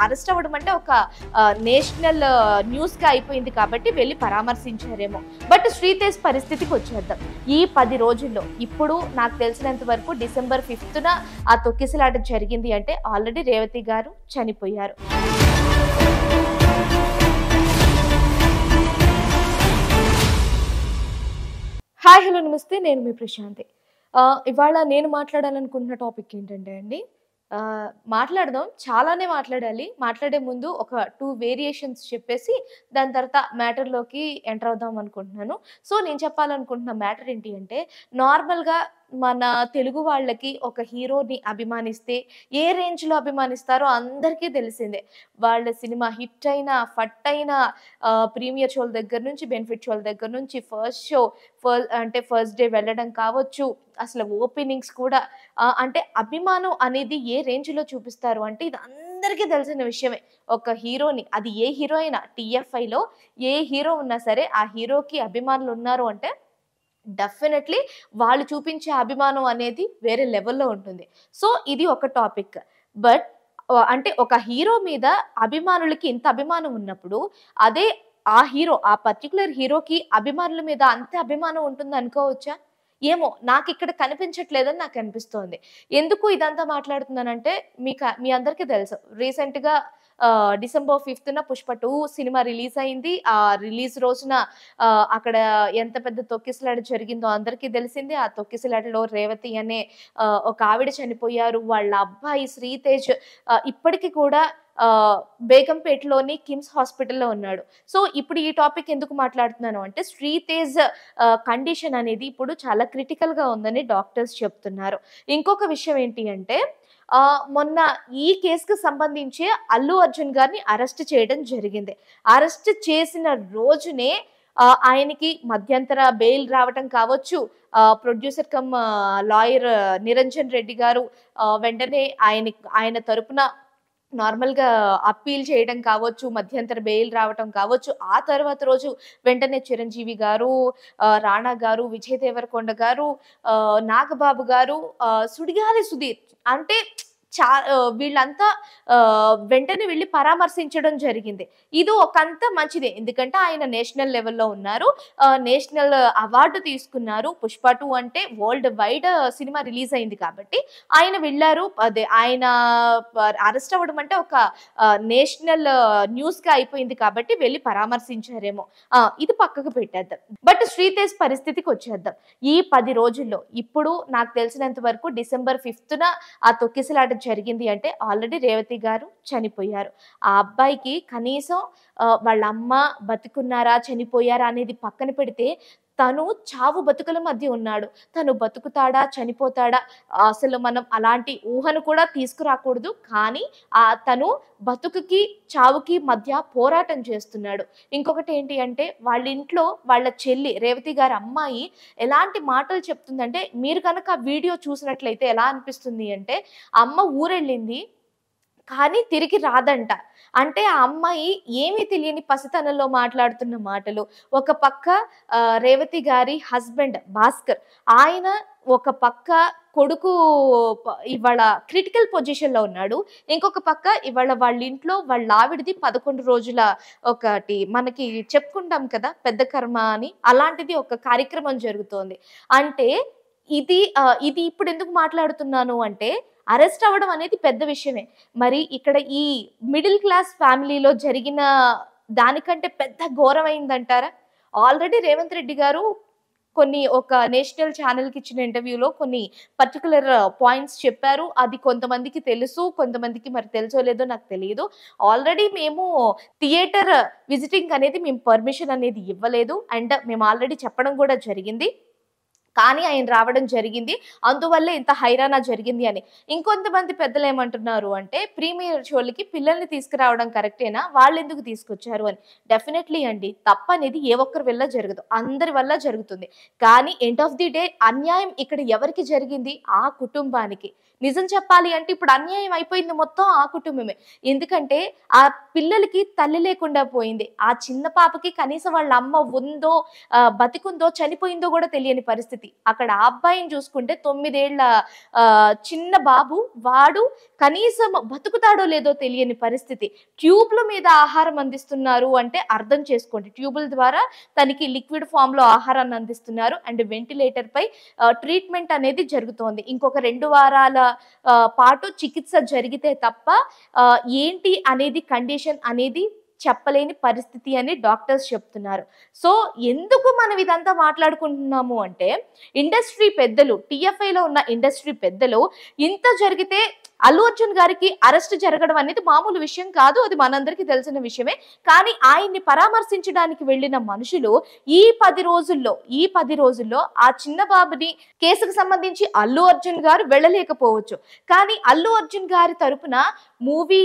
Arrest అవ్వడం అంటే ఒక నేషనల్ న్యూస్గా అయిపోయింది కాబట్టి వెళ్ళి పరామర్శించారేమో. బట్ శ్రీతేజ్ పరిస్థితికి వచ్చేద్దాం. ఈ 10 రోజుల్లో ఇప్పుడు నాకు తెలిసినంత వరకు డిసెంబర్ 5న ఆ తొక్కిసలాట జరిగింది అంటే ఆల్రెడీ రేవతి గారు చనిపోయారు. హాయ్ హలో నమస్తే, నేను మీ ప్రశాంతి. ఇవాళ నేను మాట్లాడాలనుకుంటున్న టాపిక్ ఏంటంటే అండి, మాట్లాడదాం, చాలానే మాట్లాడాలి. మాట్లాడే ముందు ఒక 2 వేరియేషన్స్ చెప్పేసి దాని తర్వాత మ్యాటర్‌లోకి ఎంటర్ అవుదాం అనుకుంటున్నాను. సో, నేను చెప్పాలనుకుంటున్న మ్యాటర్ ఏంటి అంటే, నార్మల్‌గా మన తెలుగు వాళ్ళకి ఒక హీరోని అభిమానిస్తే ఏ రేంజ్‌లో అభిమానిస్తారో అందరికీ తెలిసిందే. వాళ్ళ సినిమా హిట్ అయినా, ఫట్ అయినా, ప్రీమియర్ షోల దగ్గర నుంచి, బెనిఫిట్ షోల దగ్గర నుంచి, ఫస్ట్ షో ఫస్ట్ డే వెళ్ళడం కావచ్చు, అసలు ఓపెనింగ్స్ కూడా అంటే అభిమానం అనేది ఏ రేంజ్‌లో చూపిస్తారు అంటే ఇది అందరికీ తెలిసిన విషయమే. ఒక హీరోని, అది ఏ హీరో అయినా, టీఎఫ్ఐలో ఏ హీరో ఉన్నా సరే ఆ హీరోకి అభిమానులు ఉన్నారు అంటే డెఫినెట్‌లీ వాళ్ళు చూపించే అభిమానం అనేది వేరే లెవెల్‌లో ఉంటుంది. సో, ఇది ఒక టాపిక్. బట్ అంటే ఒక హీరో మీద అభిమానులకి ఇంత అభిమానం ఉన్నప్పుడు అదే ఆ హీరో, ఆ పర్టిక్యులర్ హీరోకి అభిమానుల మీద అంతే అభిమానం ఉంటుందనుకోవచ్చా? ఏమో నాకిక్కడ కనిపించట్లేదని నాకనిపిస్తోంది. ఎందుకు ఇదంతా మాట్లాడుతున్నానంటే మీ అందరికీ తెలుసు. రీసెంట్‌గా డిసెంబర్ 5న 'పుష్ప 2' సినిమా రిలీజ్ అయింది. ఆ రిలీజ్ రోజున అక్కడ ఎంత పెద్ద తొక్కిసలాట జరిగిందో అందరికీ తెలిసిందే. ఆ తొక్కిసలాటలో రేవతి అనే ఒక ఆవిడ చనిపోయారు. వాళ్ళ అబ్బాయి శ్రీతేజ్ ఇప్పటికి కూడా బేగంపేటలోని కిమ్స్ హాస్పిటల్‌లో ఉన్నాడు. సో, ఇప్పుడు ఈ టాపిక్ ఎందుకు మాట్లాడుతున్నాను అంటే, శ్రీతేజ్ కండిషన్ అనేది ఇప్పుడు చాలా క్రిటికల్‌గా ఉందని డాక్టర్స్ చెప్తున్నారు. ఇంకొక విషయం ఏంటి అంటే, మొన్న ఈ కేస్‌కి సంబంధించి అల్లు అర్జున్ గారిని అరెస్ట్ చేయడం జరిగింది. అరెస్ట్ చేసిన రోజునే ఆయనకి మధ్యంతర బెయిల్ రావటం కావచ్చు, producer come lawyer Niranjan Reddy గారు వెంటనే ఆయన తరపున నార్మల్‌గా అప్పీల్ చేయడం కావచ్చు, మధ్యంతర బెయిల్ రావటం కావచ్చు. ఆ తర్వాత రోజు వెంటనే చిరంజీవి గారు, రాణా గారు, విజయ్ దేవరకొండ గారు, నాగబాబు గారు, సుడిగాలి సుధీర్ అంటే వీళ్ళంతా వెంటనే వెళ్లి పరామర్శించడం జరిగింది. ఇది ఒకంత మంచిదే. ఎందుకంటే ఆయన నేషనల్ లెవెల్‌లో ఉన్నారు. నేషనల్ అవార్డ్ తీసుకున్నారు. 'పుష్ప 2' అంటే వరల్డ్ వైడ్ సినిమా రిలీజ్ అయింది కాబట్టి ఆయన వెళ్లారు. ఆయన అరెస్ట్ అవ్వడం అంటే ఒక నేషనల్ న్యూస్‌గా అయిపోయింది కాబట్టి వెళ్లి పరామర్శించారేమో. ఇది పక్కకు పెట్టేద్దాం. బట్ శ్రీతేజ్ పరిస్థితికి వచ్చేద్దాం. ఈ 10 రోజుల్లో ఇప్పుడు నాకు తెలిసినంత వరకు డిసెంబర్ 5న ఆ తొక్కిసలాట జరిగింది అంటే ఆల్రెడీ రేవతి గారు చనిపోయారు. ఆ అబ్బాయికి కనీసం వాళ్ళ అమ్మ బతికున్నారా, చనిపోయారా అనేది పక్కన పెడితే తను చావు బతుకుల మధ్య ఉన్నాడు. తను బతుకుతాడా, చనిపోతాడా, అసలు మనం అలాంటి ఊహను కూడా తీసుకురాకూడదు. కానీ తను బతుకుకి, చావుకి మధ్య పోరాటం చేస్తున్నాడు. ఇంకొకటి ఏంటి అంటే వాళ్ళ ఇంట్లో వాళ్ళ చెల్లి రేవతి గారి అమ్మాయి ఎలాంటి మాటలు చెప్తుందంటే, మీరు కనుక ఆ వీడియో చూసినట్లయితే ఎలా అనిపిస్తుంది అంటే, అమ్మ ఊరెళ్ళింది కానీ తిరిగి రాదంట. అంటే ఆ అమ్మాయి ఏమీ తెలియని పసితనంలో మాట్లాడుతున్న మాటలు. ఒక పక్క రేవతి గారి హస్బెండ్ భాస్కర్, ఆయన ఒక పక్క కొడుకు ఇవాళ క్రిటికల్ పొజిషన్‌లో ఉన్నాడు. ఇంకొక పక్క ఇవాళ వాళ్ళ ఇంట్లో వాళ్ళ ఆవిడది 11 రోజుల ఒకటి మనకి చెప్పుకుంటాం కదా! పెద్ద కర్మ అని. అలాంటిది ఒక కార్యక్రమం జరుగుతోంది. అంటే ఇది ఇప్పుడెందుకు మాట్లాడుతున్నాను అంటే, అరెస్ట్ అవ్వడం అనేది పెద్ద విషయమే. మరి ఇక్కడ ఈ మిడిల్ క్లాస్ ఫ్యామిలీలో జరిగిన దానికంటే పెద్ద ఘోరమైందంటారా? ఆల్రెడీ రేవంత్ రెడ్డి గారు ఒక నేషనల్ ఛానెల్‌కి ఇచ్చిన ఇంటర్వ్యూలో కొన్ని పర్టిక్యులర్ పాయింట్స్ చెప్పారు. అది కొంతమందికి తెలుసు, కొంతమందికి మరి తెలుసో లేదో నాకు తెలీదు. ఆల్రెడీ మేము థియేటర్ విజిటింగ్ అనేది మేము పర్మిషన్ అనేది ఇవ్వలేదు. అండ్ మేము ఆల్రెడీ చెప్పడం కూడా జరిగింది. కానీ ఆయన రావడం జరిగింది. అందువల్లే ఇంత హైరానా జరిగింది అని. ఇంకొంతమంది పెద్దలేమంటున్నారు అంటే, ప్రీమియర్ షోలకి పిల్లల్ని తీసుకురావడం కరెక్టేనా? వాళ్ళెందుకు తీసుకొచ్చారు అని. డెఫినెట్‌లీ అండి. తప్పనేది ఏ ఒక్కరి వల్ల జరగదు. అందరి వల్ల జరుగుతుంది. కానీ ఎండ్ ఆఫ్ ది డే అన్యాయం ఇక్కడ ఎవరికి జరిగింది? ఆ కుటుంబానికి. నిజం చెప్పాలి అంటే ఇప్పుడు అన్యాయం అయిపోయింది మొత్తం ఆ కుటుంబమే. ఎందుకంటే ఆ పిల్లలకి తల్లి లేకుండా పోయింది. ఆ చిన్న పాపకి కనీసం వాళ్ళ అమ్మ ఉందో, బతికుందో, చనిపోయిందో గూడా తెలియని పరిస్థితి. పరిస్థితి. అక్కడ ఆ అబ్బాయిని చూసుకుంటే 9 ఏళ్ల చిన్న బాబు, వాడు కనీసం బతుకుతాడో లేదో తెలియని పరిస్థితి. ట్యూబ్‌ల మీద ఆహారం అందిస్తున్నారు అంటే అర్థం చేసుకోండి. ట్యూబుల ద్వారా తనకి లిక్విడ్ ఫామ్‌లో ఆహారాన్ని అందిస్తున్నారు. అండ్ వెంటిలేటర్‌పై ట్రీట్మెంట్ అనేది జరుగుతోంది. ఇంకొక 2 వారాల పాటు చికిత్స జరిగితే తప్ప ఏంటి అనేది కండిషన్ అనేది చెప్పలేని పరిస్థితి అని డాక్టర్స్ చెప్తున్నారు. సో, ఎందుకు మనం ఇదంతా మాట్లాడుకుంటున్నాము అంటే, ఇండస్ట్రీ పెద్దలు, టీఎఫ్ఐలో ఉన్న ఇండస్ట్రీ పెద్దలు ఇంత జరిగితే అల్లు అర్జున్ గారికి అరెస్ట్ జరగడం అనేది మామూలు విషయం కాదు. అది మనందరికీ తెలిసిన విషయమే. కానీ ఆయన్ని పరామర్శించడానికి వెళ్ళిన మనుషులు ఈ 10 రోజుల్లో ఆ చిన్న బాబుని కేసుకు సంబంధించి అల్లు అర్జున్ గారు వెళ్ళలేకపోవచ్చు. కానీ అల్లు అర్జున్ గారి తరపున మూవీ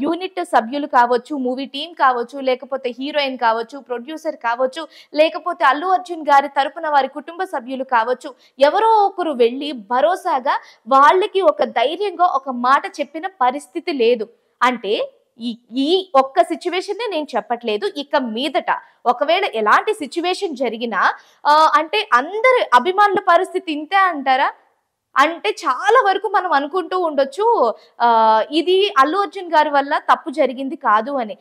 యూనిట్ సభ్యులు కావచ్చు, మూవీ టీం కావచ్చు, లేకపోతే హీరోయిన్ కావచ్చు, ప్రొడ్యూసర్ కావచ్చు, లేకపోతే అల్లు అర్జున్ గారి తరపున వారి కుటుంబ సభ్యులు కావచ్చు, ఎవరో ఒకరు వెళ్ళి భరోసాగా వాళ్ళకి ఒక ధైర్యంగా ఒక మాట చెప్పిన పరిస్థితి లేదు. అంటే ఈ ఈ ఒక్క సిచ్యువేషన్‌నే నేను చెప్పట్లేదు. ఇక మీదట ఒకవేళ ఎలాంటి సిచ్యువేషన్ జరిగినా అంటే అందరి అభిమానుల పరిస్థితి ఇంతే అంటారా? అంటే చాలా వరకు మనం అనుకుంటూ ఉండొచ్చు ఇది అల్లు అర్జున్ గారి వల్ల తప్పు జరిగింది కాదు అని.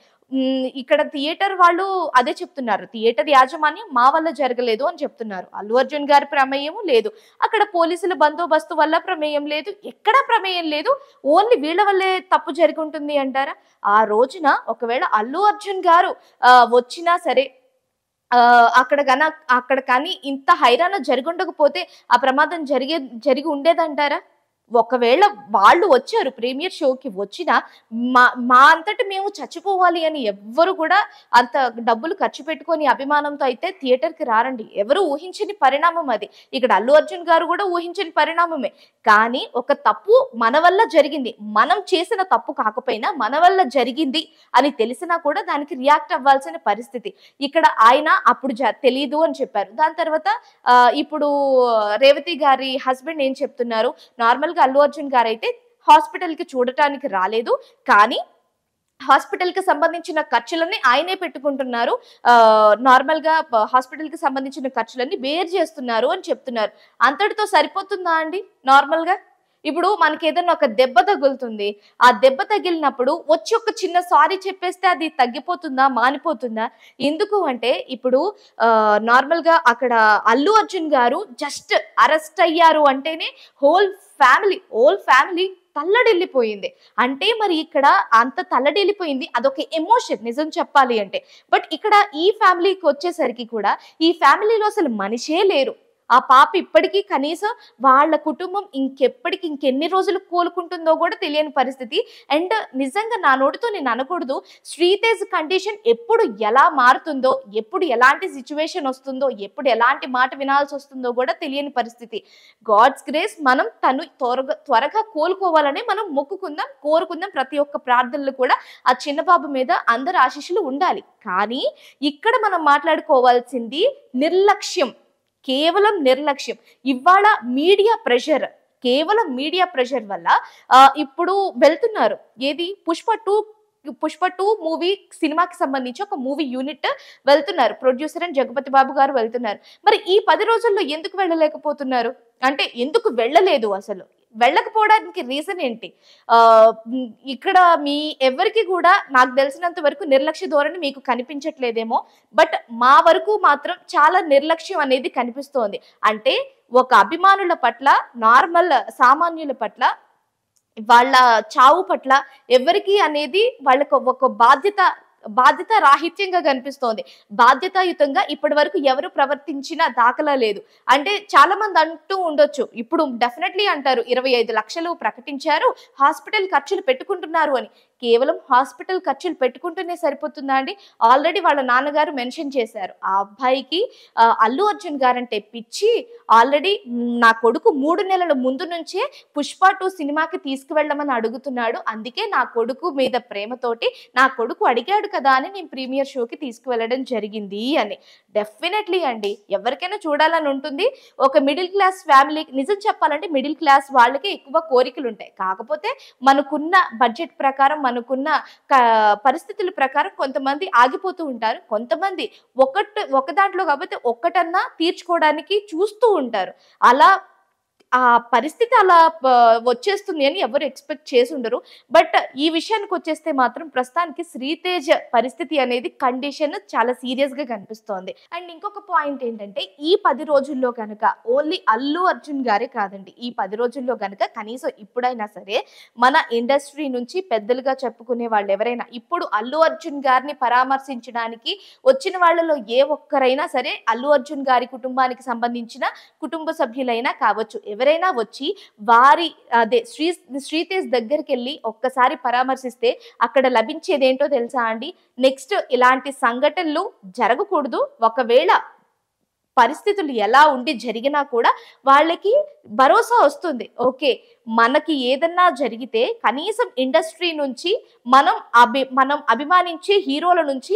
ఇక్కడ థియేటర్ వాళ్ళు అదే చెప్తున్నారు. థియేటర్ యాజమాన్యం మా వల్ల జరగలేదు అని చెప్తున్నారు. అల్లు అర్జున్ గారి ప్రమేయము లేదు. అక్కడ పోలీసుల బందోబస్తు వల్ల ప్రమేయం లేదు. ఎక్కడా ప్రమేయం లేదు. ఓన్లీ వీళ్ళ వల్లే తప్పు జరిగి ఉంటుంది అంటారా? ఆ రోజున ఒకవేళ అల్లు అర్జున్ గారు వచ్చినా సరే అక్కడ కానీ ఇంత హైరాణ జరిగుండకపోతే ఆ ప్రమాదం జరిగి ఉండేదంటారా? ఒకవేళ వాళ్ళు వచ్చారు ప్రీమియర్ షోకి వచ్చినా మా అంతట మేము చచ్చిపోవాలి అని ఎవ్వరు కూడా అంత డబ్బులు ఖర్చు పెట్టుకొని అభిమానంతో అయితే థియేటర్‌కి రారండి. ఎవరు ఊహించని పరిణామం అది. ఇక్కడ అల్లు అర్జున్ గారు కూడా ఊహించని పరిణామమే. కానీ ఒక తప్పు మన వల్ల జరిగింది. మనం చేసిన తప్పు కాకపోయినా మన వల్ల జరిగింది అని తెలిసినా కూడా దానికి రియాక్ట్ అవ్వాల్సిన పరిస్థితి. ఇక్కడ ఆయన అప్పుడు తెలీదు అని చెప్పారు. దాని తర్వాత ఇప్పుడు రేవతి గారి హస్బెండ్ ఏం చెప్తున్నారు, నార్మల్‌గా అల్లు అర్జున్ గారైతే హాస్పిటల్‌కి చూడటానికి రాలేదు. కానీ హాస్పిటల్‌కి సంబంధించిన ఖర్చులన్నీ ఆయనే పెట్టుకుంటున్నారు. నార్మల్‌గా హాస్పిటల్‌కి సంబంధించిన ఖర్చులన్నీ బేర్ చేస్తున్నారు అని చెప్తున్నారు. అంతటితో సరిపోతుందా అండి నార్మల్‌గా? ఇప్పుడు మనకేదన్నా ఒక దెబ్బ తగులుతుంది. ఆ దెబ్బ తగిలినప్పుడు వచ్చి ఒక చిన్న సారీ చెప్పేస్తే అది తగ్గిపోతుందా? మానిపోతుందా? ఎందుకు అంటే ఇప్పుడు నార్మల్‌గా అక్కడ అల్లు అర్జున్ గారు జస్ట్ అరెస్ట్ అయ్యారు అంటేనే హోల్ ఫ్యామిలీ తల్లడిల్లిపోయింది. అంటే మరి ఇక్కడ అంత తల్లడిల్లిపోయింది. అదొక ఎమోషన్ నిజం చెప్పాలి అంటే. బట్ ఇక్కడ ఈ ఫ్యామిలీకి వచ్చేసరికి కూడా ఈ ఫ్యామిలీలో అసలు మనిషే లేరు. ఆ పాప ఇప్పటికీ కనీసం వాళ్ళ కుటుంబం ఇంకెన్ని రోజులు కోలుకుంటుందో కూడా తెలియని పరిస్థితి. అండ్ నిజంగా నా నోటితో నేను అనకూడదు. శ్రీతేజ్ కండిషన్ ఎప్పుడు ఎలా మారుతుందో, ఎప్పుడు ఎలాంటి సిచ్యువేషన్ వస్తుందో, ఎప్పుడు ఎలాంటి మాట వినాల్సి వస్తుందో కూడా తెలియని పరిస్థితి. గాడ్స్ గ్రేస్ మనం తను త్వరగా కోలుకోవాలని మనం మొక్కుకుందాం, కోరుకుందాం. ప్రతి ఒక్క ప్రార్థనలు కూడా ఆ చిన్న బాబు మీద అందరి ఆశీస్సులు ఉండాలి. కానీ ఇక్కడ మనం మాట్లాడుకోవాల్సింది నిర్లక్ష్యం. కేవలం నిర్లక్ష్యం. ఇవాళ కేవలం మీడియా ప్రెషర్ వల్ల ఇప్పుడు వెళ్తున్నారు. ఏది పుష్ప 2 మూవీ సినిమాకి సంబంధించి ఒక మూవీ యూనిట్ వెళ్తున్నారు. ప్రొడ్యూసర్ అండ్ జగపతి బాబు గారు వెళ్తున్నారు. మరి ఈ 10 రోజుల్లో ఎందుకు వెళ్ళలేకపోతున్నారు? అంటే ఎందుకు వెళ్ళలేదు అసలు? వెళ్ళకపోవడానికి రీజన్ ఏంటి? ఇక్కడ ఎవరికి కూడా నాకు తెలిసినంత వరకు నిర్లక్ష్య ధోరణి మీకు కనిపించట్లేదేమో. బట్ మా వరకు మాత్రం చాలా నిర్లక్ష్యం అనేది కనిపిస్తోంది. అంటే ఒక అభిమానుల పట్ల, నార్మల్ సామాన్యుల పట్ల, వాళ్ళ చావు పట్ల ఎవరికి అనేది వాళ్ళకు ఒక బాధ్యత రాహిత్యంగా కనిపిస్తోంది. బాధ్యతాయుతంగా ఇప్పటి వరకు ఎవరు ప్రవర్తించిన దాఖలా లేదు. అంటే చాలా మంది అంటూ ఉండొచ్చు, ఇప్పుడు డెఫినెట్లీ అంటారు 25 లక్షలు ప్రకటించారు, హాస్పిటల్ ఖర్చులు పెట్టుకుంటున్నారు అని. కేవలం హాస్పిటల్ ఖర్చులు పెట్టుకుంటూనే సరిపోతుందా అండి? ఆల్రెడీ వాళ్ళ నాన్నగారు మెన్షన్ చేశారు, ఆ అబ్బాయికి అల్లు అర్జున్ గారంటే పిచ్చి. ఆల్రెడీ నా కొడుకు 3 నెలల ముందు నుంచే పుష్ప 2 సినిమాకి తీసుకువెళ్ళమని అడుగుతున్నాడు. అందుకే నా కొడుకు మీద ప్రేమతోటి నా కొడుకు అడిగాడు కదా అని నేను ప్రీమియర్ షోకి తీసుకువెళ్ళడం జరిగింది అని. డెఫినెట్లీ అండి. ఎవరికైనా చూడాలని ఉంటుంది. ఒక మిడిల్ క్లాస్ ఫ్యామిలీకి నిజం చెప్పాలంటే మిడిల్ క్లాస్ వాళ్ళకి ఎక్కువ కోరికలుంటాయి. కాకపోతే మనకున్న బడ్జెట్ ప్రకారం, మనకున్న క పరిస్థితుల ప్రకారం కొంతమంది ఆగిపోతూ ఉంటారు. కొంతమంది ఒక దాంట్లో కాకపోతే ఒక్కటన్నా తీర్చుకోవడానికి చూస్తూ ఉంటారు. అలా ఆ పరిస్థితి అలా వచ్చేస్తుంది అని ఎవరు ఎక్స్‌పెక్ట్ చేసుండరు. బట్ ఈ విషయానికొచ్చేస్తే మాత్రం ప్రస్తుతానికి 'శ్రీతేజ్' పరిస్థితి అనేది కండిషన్ చాలా సీరియస్‌గా కనిపిస్తోంది. అండ్ ఇంకొక పాయింట్ ఏంటంటే ఈ 10 రోజుల్లో గనక ఓన్లీ అల్లు అర్జున్ గారే కాదండి. ఈ 10 రోజుల్లో గనక కనీసం ఇప్పుడైనా సరే మన ఇండస్ట్రీ నుంచి పెద్దలుగా చెప్పుకునే వాళ్ళెవరైనా ఇప్పుడు అల్లు అర్జున్ గారిని పరామర్శించడానికి వచ్చిన వాళ్ళలో ఏ ఒక్కరైనా సరే అల్లు అర్జున్ గారి కుటుంబానికి సంబంధించిన కుటుంబ సభ్యులైనా కావచ్చు. ఎవరైనా వచ్చి వారి అదే శ్రీతేజ్ దగ్గరికెళ్ళి ఒక్కసారి పరామర్శిస్తే అక్కడ లభించేదేంటో తెలుసా అండి? నెక్స్ట్ ఇలాంటి సంఘటనలు జరగకూడదు. ఒకవేళ పరిస్థితులు ఎలా ఉండి జరిగినా కూడా వాళ్ళకి భరోసా వస్తుంది. ఓకే. మనకి ఏదన్నా జరిగితే కనీసం ఇండస్ట్రీ నుంచి మనం అభిమానించే హీరోల నుంచి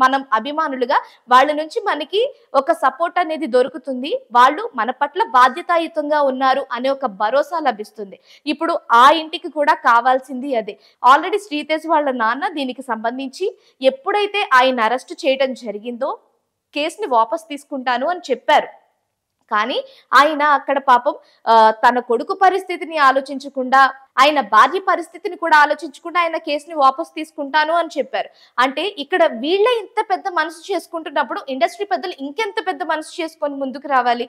మనం అభిమానులుగా వాళ్ళ నుంచి మనకి ఒక సపోర్ట్ అనేది దొరుకుతుంది. వాళ్ళు మన పట్ల బాధ్యతాయుతంగా ఉన్నారు అనే ఒక భరోసా లభిస్తుంది. ఇప్పుడు ఆ ఇంటికి కూడా కావాల్సింది అదే. ఆల్రెడీ శ్రీతేజ్ వాళ్ళ నాన్న దీనికి సంబంధించి ఎప్పుడైతే ఆయన అరెస్ట్ చేయడం జరిగిందో కేస్‌ని వాపస్ తీసుకుంటాను అని చెప్పారు. కానీ ఆయన అక్కడ పాపం తన కొడుకు పరిస్థితిని ఆలోచించకుండా, ఆయన భార్య పరిస్థితిని కూడా ఆలోచించకుండా ఆయన కేస్‌ని వాపస్ తీసుకుంటాను అని చెప్పారు. అంటే ఇక్కడ వీళ్ళే ఇంత పెద్ద మనసు చేసుకుంటున్నప్పుడు ఇండస్ట్రీ పెద్దలు ఇంకెంత పెద్ద మనసు చేసుకొని ముందుకు రావాలి?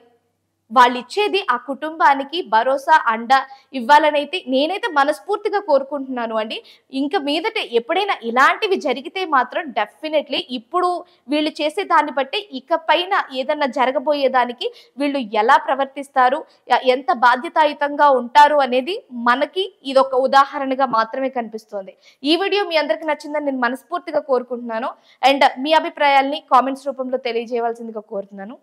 వాళ్ళిచ్చేది ఆ కుటుంబానికి భరోసా, అండ ఇవ్వాలనైతే నేనైతే మనస్ఫూర్తిగా కోరుకుంటున్నాను అండి. ఇంక మీదట ఎప్పుడైనా ఇలాంటివి జరిగితే మాత్రం డెఫినెట్‌లీ ఇప్పుడు వీళ్ళు చేసే దాన్ని బట్టి ఇకపైన ఏదన్నా జరగబోయేదానికి వీళ్ళు ఎలా ప్రవర్తిస్తారు, ఎంత బాధ్యతాయుతంగా ఉంటారు అనేది మనకి ఇదొక ఉదాహరణగా మాత్రమే కనిపిస్తోంది. ఈ వీడియో మీ అందరికి నచ్చిందని నేను మనస్ఫూర్తిగా కోరుకుంటున్నాను. అండ్ మీ అభిప్రాయాల్ని కామెంట్స్ రూపంలో తెలియజేయవలసిందిగా కోరుతున్నాను.